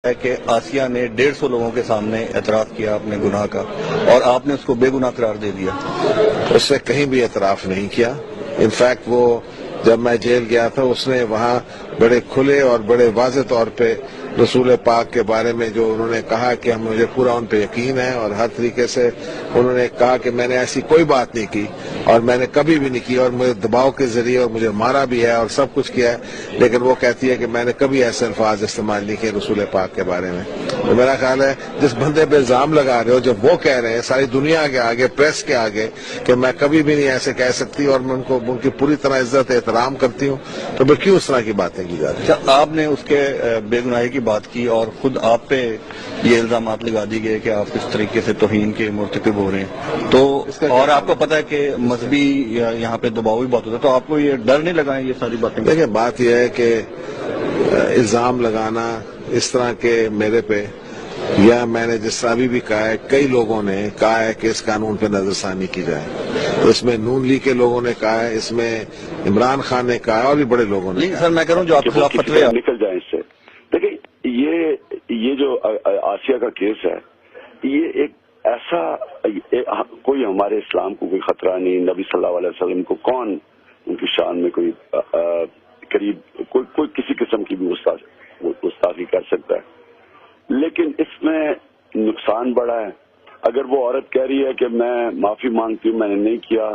ہے کہ آسیہ نے 150 لوگوں کے سامنے اعتراف کیا اپنے گناہ کا اور آپ نے اس کو بے گناہ قرار دے دیا. اس نے کہیں بھی اعتراف نہیں کیا. انفیکٹ وہ جب میں جیل گیا تھا اس نے وہاں بڑے کھلے اور بڑے واضح طور پہ رسول پاک کے بارے میں جو انہوں نے کہا کہ مجھے پورا ان پہ یقین ہے، اور ہر طریقے سے انہوں نے کہا کہ میں نے ایسی کوئی بات نہیں کی اور میں نے کبھی بھی نہیں کی، اور مجھے دباؤ کے ذریعے اور مجھے مارا بھی ہے اور سب کچھ کیا ہے، لیکن وہ کہتی ہے کہ میں نے کبھی ایسے الفاظ استعمال نہیں کیے رسول پاک کے بارے میں. تو میرا خیال ہے جس بندے پہ الزام لگا رہے ہو، جب وہ کہہ رہے ہیں ساری دنیا کے آگے، پریس کے آگے، کہ میں کبھی بھی نہیں ایسے کہہ سکتی اور میں ان کی پوری طرح عزت احترام کرتی ہوں، تو پھر کیوں اس طرح کی باتیں کی جا رہی ہیں؟ آپ نے اس کے بے گناہی کی بات کی اور خود آپ پہ یہ الزامات لگا دی گئے کہ آپ کس طریقے سے توہین کے مرتکب ہو رہے ہیں، تو اور آپ کو پتا ہے کہ مذہبی یہاں پہ دباؤ بھی بہت ہوتا ہے، تو آپ کو یہ ڈر نہیں لگا یہ ساری باتیں؟ دیکھیں، بات یہ ہے کہ الزام لگانا اس طرح کے میرے پہ، یا میں نے جس طرح بھی کہا ہے، کئی لوگوں نے کہا ہے کہ اس قانون پہ نظر ثانی کی جائے. تو اس میں نون لیگ کے لوگوں نے کہا ہے، اس میں عمران خان نے کہا ہے، اور بھی بڑے لوگوں نے کہا. سر میں کہہ رہا ہوں جو آپ کے خلاف فتوے نکل جائیں اس سے. دیکھیں، یہ جو آسیہ کا کیس ہے، یہ ایک ایسا کوئی ہمارے اسلام کو کوئی خطرہ نہیں، نبی صلی اللہ علیہ وسلم کو کون ان کی شان میں کوئی قریب کوئی کسی قسم کی بھی گستاخی کر سکتا ہے. لیکن اس میں نقصان بڑا ہے. اگر وہ عورت کہہ رہی ہے کہ میں معافی مانگتی ہوں، میں نے نہیں کیا،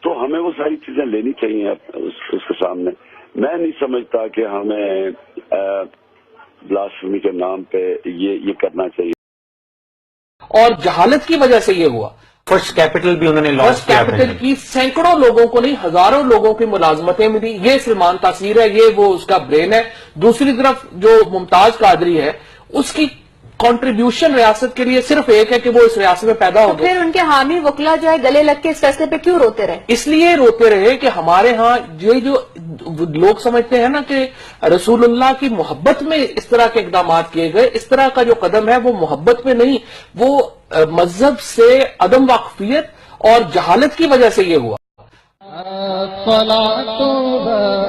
تو ہمیں وہ ساری چیزیں لینی چاہیے اس کے سامنے. میں نہیں سمجھتا کہ ہمیں بلاسفمی کے نام پہ یہ کرنا چاہیے. اور جہالت کی وجہ سے یہ ہوا. فرسٹ کیپٹل بھی انہوں نے لانچ فرسٹ کیپٹل کی سینکڑوں لوگوں کو نہیں، ہزاروں لوگوں کی ملازمتیں ملی. یہ سلمان تاثیر ہے، یہ وہ اس کا برین ہے. دوسری طرف جو ممتاز قادری ہے، اس کی کنٹریبیوشن ریاست کے لیے صرف ایک ہے کہ وہ اس ریاست میں پیدا ہو گئے. پھر ان کے حامی وکلا جو ہے گلے لگ کے اس فیصلے پہ کیوں روتے رہے؟ اس لیے روتے رہے کہ ہمارے ہاں یہ جو لوگ سمجھتے ہیں نا کہ رسول اللہ کی محبت میں اس طرح کے اقدامات کیے گئے، اس طرح کا جو قدم ہے وہ محبت میں نہیں، وہ مذہب سے عدم واقفیت اور جہالت کی وجہ سے یہ ہوا.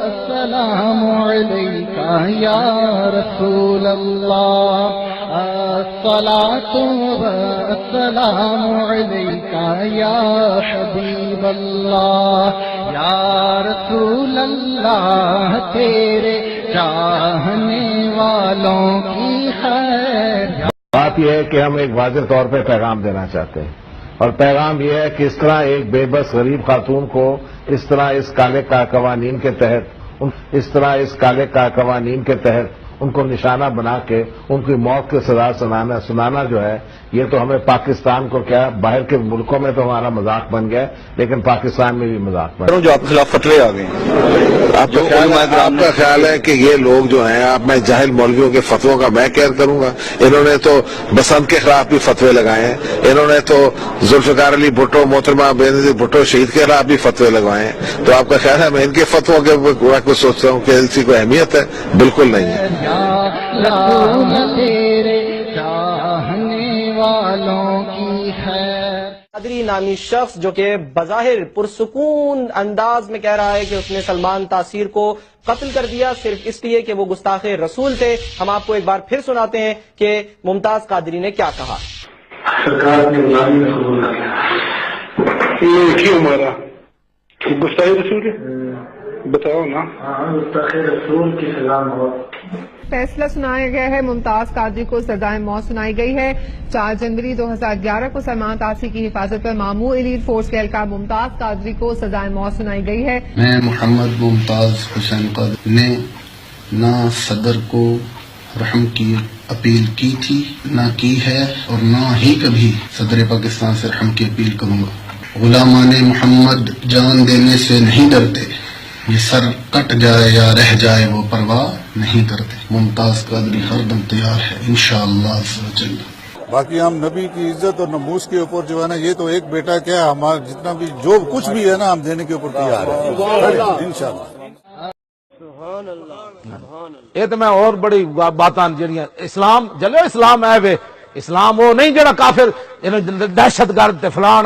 السلام علیکہ یا رسول اللہ، الصلاۃ والسلام علیکہ یا حبیب اللہ، یا رسول اللہ تیرے چاہنے والوں کی خیر. بات یہ ہے کہ ہم ایک واضح طور پہ پیغام دینا چاہتے ہیں، اور پیغام یہ ہے کہ اس طرح ایک بے بس غریب خاتون کو اس طرح اس کالے کا قوانین کے تحت ان کو نشانہ بنا کے ان کی موت کی سزا سنانا جو ہے، یہ تو ہمیں پاکستان کو کیا، باہر کے ملکوں میں تو ہمارا مذاق بن گیا، لیکن پاکستان میں بھی مذاق بن گیا. جو آپ کے خلاف فتوے آ گئے ہیں، آپ کا خیال ہے کہ یہ لوگ جو ہیں، آپ میں جاہل مولویوں کے فتووں کا میں کیئر کروں گا؟ انہوں نے تو بسنت کے خلاف بھی فتوے لگائے ہیں، انہوں نے تو ذوالفقار علی بھٹو، محترمہ بے نظیر بھٹو شہید کے خلاف بھی فتوے لگوائے ہیں. تو آپ کا خیال ہے میں ان کے فتووں کے کو سوچتا ہوں کہ اس کی کوئی اہمیت ہے؟ بالکل نہیں ہے. قادری نامی شخص جو کہ بظاہر پرسکون انداز میں کہہ رہا ہے کہ اس نے سلمان تاثیر کو قتل کر دیا صرف اس لیے کہ وہ گستاخ رسول تھے. ہم آپ کو ایک بار پھر سناتے ہیں کہ ممتاز قادری نے کیا کہا. سرکار نے غلامی میں قبول کیا. یہ کیوں مارا؟ گستاخ رسول بتاؤ نا. گستاخ رسول کی سزا موت. فیصلہ سنایا گیا ہے. ممتاز قادری کو سزائے موت سنائی گئی ہے. 4 جنوری 2011 کو سلمان تاثیر کی حفاظت پر مامور ایلیٹ فورس کے اہلکار ممتاز قادری کو سزائے موت سنائی گئی ہے. میں محمد ممتاز حسین قادری نے نہ صدر کو رحم کی اپیل کی تھی، نہ کی ہے، اور نہ ہی کبھی صدر پاکستان سے رحم کی اپیل کروں گا. غلامان محمد جان دینے سے نہیں ڈرتے، یہ سر کٹ جائے یا رہ جائے وہ پرواہ نہیں کرتے. ممتاز قادری ہر دم تیار ہے انشاءاللہ عز و جل. باقی ہم نبی کی عزت اور نموز کے اوپر جو ہے نا، یہ تو ایک بیٹا کیا، ہمارا جتنا بھی جو کچھ بھی ہے نا، ہم دینے کے اوپر تیار ہیں انشاءاللہ. یہ تو میں اور بڑی باتاں جڑیاں اسلام جلو اسلام ہے وے اسلام وہ نہیں جڑا کافر دہشت گرد فلان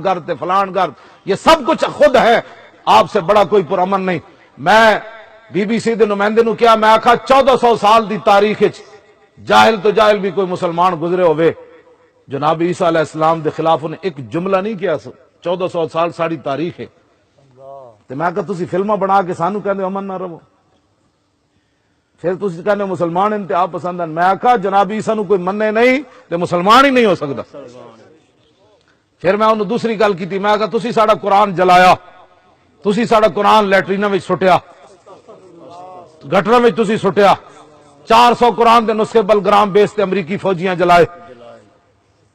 گرد یہ سب کچھ خود ہے. آپ سے بڑا کوئی پرامن نہیں. میں بی بی سی دے نمائندے نو کیا، میں آکھا 1400 سال دی تاریخ جاہل تو جاہل بھی کوئی مسلمان گزرے ہوئے جناب عیسیٰ علیہ السلام دے خلاف انہیں ایک جملہ نہیں کیا 1400 سال ساری تاریخ ہے تو میں کہا تسی فلمہ بنا کے سانو کہنے امن نہ رہو پھر تسی کہنے مسلمان انتہا پسند ہیں میں کہا جناب عیسیٰ نو کوئی مننے نہیں تو مسلمان ہی نہیں ہو سکتا پھر میں انہوں دوسری گل کی تھی میں کہا تسی ساڑا قرآن جلایا تسی ساڑا قرآن لیٹرینہ میں سٹیا گٹرہ میں تسی سٹیا 400 قرآن دے نسخے بلگرام بیس تے امریکی فوجیاں جلائے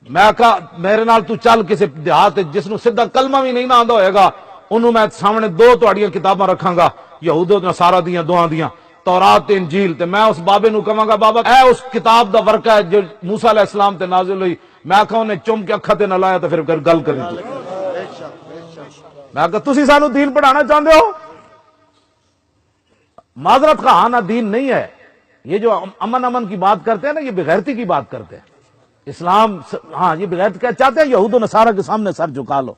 میں کہا میرے نال تو چل کسی دیہات جس نو سدھا کلمہ بھی نہیں نہ آندا ہوئے گا انہوں میں سامنے 2 تہاڈیاں کتاباں رکھاں گا یہود و نصارہ دیاں دوہاں دیاں تورات تے انجیل تے میں اس بابے نو کہاں گا بابا اے اس کتاب دا ورقہ ہے جو موسیٰ علیہ السلام تے نازل ہوئی میں کہا انہیں چم کے اکھا تے نہ لایا تو پھر گل کریں تو میں کہا تسی سانو دین پڑھانا چاہتے ہو معذرت کا ہانا دین نہیں ہے یہ جو امن کی بات کرتے ہیں نا یہ بغیرتی کی بات کرتے ہیں اسلام ہاں یہ بغیرت کیا چاہتے ہیں یہود و نصارہ کے سامنے سر جھکا لو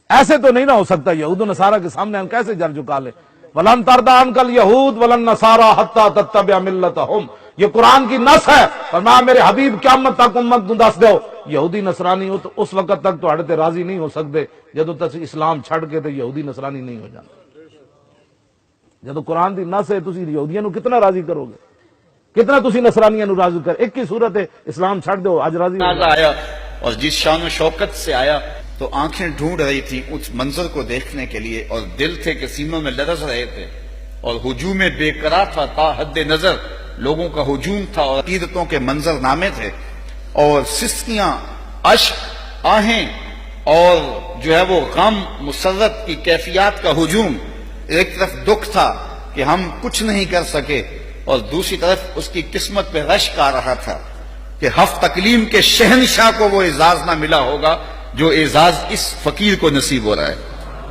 ایسے تو نہیں نہ ہو سکتا یہود و نصارہ کے سامنے ہم کیسے سر جھکا لے وَلَن تَرْضَ عَنْكَ الْيَهُودُ وَلَا النَّصَارَىٰ حَتَّىٰ تَتَّبِعَ مِلَّتَهُمْ یہ قرآن کی نص ہے فرمایا میرے حبیب قیامت تک امت کو دس دو یہودی نصرانی ہو تو اس وقت تک تو تے راضی نہیں ہو سکتے جدو تک اسلام چھڑ کے تو یہودی نصرانی نہیں ہو جاتے جدو قرآن کی نص ہے تسی یہودیاں نو کتنا راضی کرو گے کتنا تسی نصرانیاں نو راضی کر ایک ہی صورت ہے اسلام چھڑ دو آج راضی آیا اور جس شان و شوکت سے آیا تو آنکھیں ڈھونڈ رہی تھی اس منظر کو دیکھنے کے لیے اور دل تھے کہ سینوں میں لرز رہے تھے اور ہجوم بے قرار تھا تا حد نظر لوگوں کا ہجوم تھا اور عقیدتوں کے منظر نامے تھے اور سسکیاں اشک آہیں اور جو ہے وہ غم مسرت کی کیفیات کا ہجوم ایک طرف دکھ تھا کہ ہم کچھ نہیں کر سکے اور دوسری طرف اس کی قسمت پہ رشک آ رہا تھا کہ ہفت تکلیم کے شہنشاہ کو وہ اعزاز نہ ملا ہوگا جو اعزاز اس فقیر کو نصیب ہو رہا ہے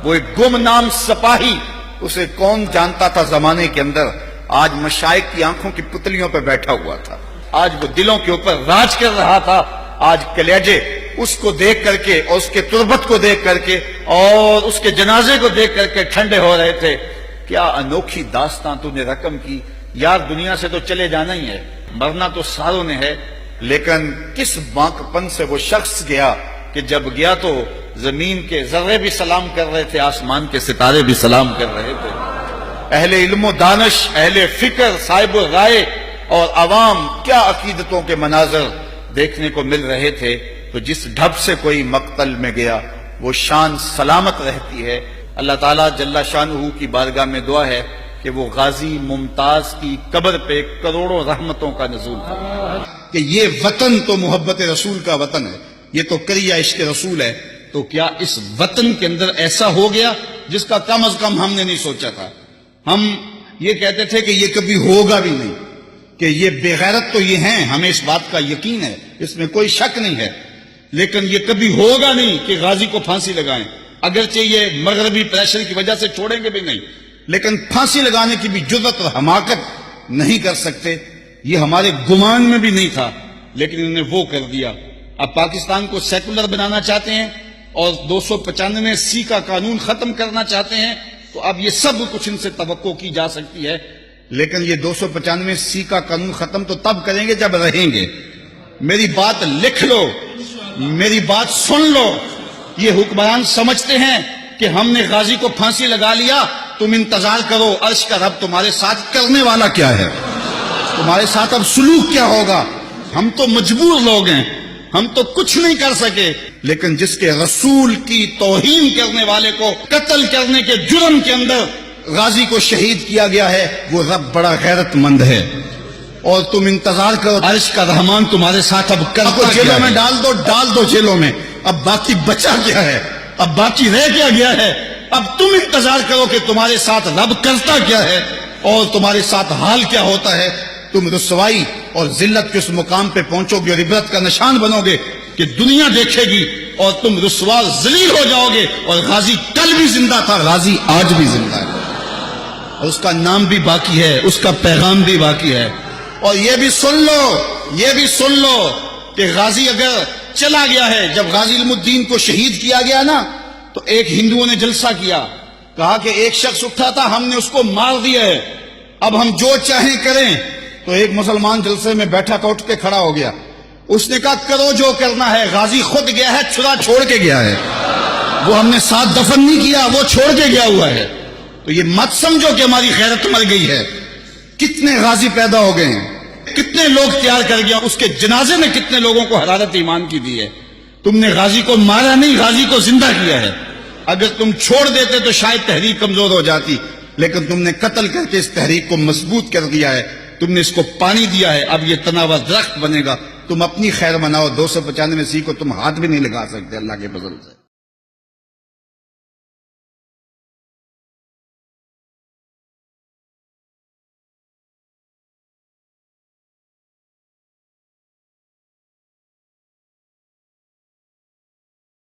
وہ ایک گمنام سپاہی اسے کون جانتا تھا زمانے کے اندر آج مشائخ کی آنکھوں کی پتلیوں پہ بیٹھا ہوا تھا آج وہ دلوں کے اوپر راج کر رہا تھا آج کلیجے اس کو دیکھ کر کے اور اس کے تربت کو دیکھ کر کے اور اس کے جنازے کو دیکھ کر کے ٹھنڈے ہو رہے تھے کیا انوکھی داستان تو نے رقم کی یار دنیا سے تو چلے جانا ہی ہے مرنا تو ساروں نے ہے لیکن کس بانک پن سے وہ شخص گیا کہ جب گیا تو زمین کے ذرے بھی سلام کر رہے تھے آسمان کے ستارے بھی سلام کر رہے تھے اہل علم و دانش اہل فکر صاحب رائے اور عوام کیا عقیدتوں کے مناظر دیکھنے کو مل رہے تھے تو جس ڈھب سے کوئی مقتل میں گیا وہ شان سلامت رہتی ہے اللہ تعالیٰ جل شانہ کی بارگاہ میں دعا ہے کہ وہ غازی ممتاز کی قبر پہ کروڑوں رحمتوں کا نزول تھا کہ یہ وطن تو محبت رسول کا وطن ہے یہ تو کریا عشق رسول ہے تو کیا اس وطن کے اندر ایسا ہو گیا جس کا کم از کم ہم نے نہیں سوچا تھا ہم یہ کہتے تھے کہ یہ کبھی ہوگا بھی نہیں کہ یہ بے غیرت تو یہ ہیں ہمیں اس بات کا یقین ہے اس میں کوئی شک نہیں ہے لیکن یہ کبھی ہوگا نہیں کہ غازی کو پھانسی لگائیں اگرچہ یہ مغربی پریشر کی وجہ سے چھوڑیں گے بھی نہیں لیکن پھانسی لگانے کی بھی جرأت اور حماقت نہیں کر سکتے یہ ہمارے گمان میں بھی نہیں تھا لیکن انہوں نے وہ کر دیا اب پاکستان کو سیکولر بنانا چاہتے ہیں اور 295 کا قانون ختم کرنا چاہتے ہیں تو اب یہ سب کچھ ان سے توقع کی جا سکتی ہے لیکن یہ 295 کا قانون ختم تو تب کریں گے جب رہیں گے میری بات لکھ لو میری بات سن لو یہ حکمران سمجھتے ہیں کہ ہم نے غازی کو پھانسی لگا لیا تم انتظار کرو عرش کا رب تمہارے ساتھ کرنے والا کیا ہے تمہارے ساتھ اب سلوک کیا ہوگا ہم تو مجبور لوگ ہیں ہم تو کچھ نہیں کر سکے لیکن جس کے رسول کی توہین کرنے والے کو قتل کرنے کے جرم کے اندر غازی کو شہید کیا گیا ہے وہ رب بڑا غیرت مند ہے اور تم انتظار کرو عرش کا رحمان تمہارے ساتھ اب کرتا جیلوں میں ڈال دو جیلوں میں اب باقی بچا کیا ہے اب باقی رہ کیا گیا ہے اب تم انتظار کرو کہ تمہارے ساتھ رب کرتا کیا ہے اور تمہارے ساتھ حال کیا ہوتا ہے تم رسوائی اور ذلت کے اس مقام پہ پہنچو گے اور عبرت کا نشان بنو گے کہ دنیا دیکھے گی اور تم رسوا ذلیل ہو جاؤ گے اور غازی کل بھی زندہ تھا غازی آج بھی زندہ ہے اور اس کا نام بھی باقی ہے اس کا پیغام بھی باقی ہے اور یہ بھی سن لو کہ غازی اگر چلا گیا ہے جب غازی علم الدین کو شہید کیا گیا نا تو ایک ہندوؤں نے جلسہ کیا کہا کہ ایک شخص اٹھا تھا ہم نے اس کو مار دیا ہے اب ہم جو چاہیں کریں تو ایک مسلمان جلسے میں بیٹھا تھا، اٹھ کے کھڑا ہو گیا، اس نے کہا کرو جو کرنا ہے، غازی خود گیا ہے، چھرا چھوڑ کے گیا ہے، وہ ہم نے ساتھ دفن نہیں کیا، وہ چھوڑ کے گیا ہوا ہے۔ تو یہ مت سمجھو کہ ہماری خیرت مر گئی ہے، کتنے غازی پیدا ہو گئے ہیں، کتنے لوگ تیار کر گیا، اس کے جنازے میں کتنے لوگوں کو حرارت ایمان کی دی ہے۔ تم نے غازی کو مارا نہیں، غازی کو زندہ کیا ہے۔ اگر تم چھوڑ دیتے تو شاید تحریک کمزور ہو جاتی، لیکن تم نے قتل کر کے اس تحریک کو مضبوط کر دیا ہے، تم نے اس کو پانی دیا ہے، اب یہ تناور درخت بنے گا۔ تم اپنی خیر مناؤ، 295 سی کو تم ہاتھ بھی نہیں لگا سکتے اللہ کے فضل سے۔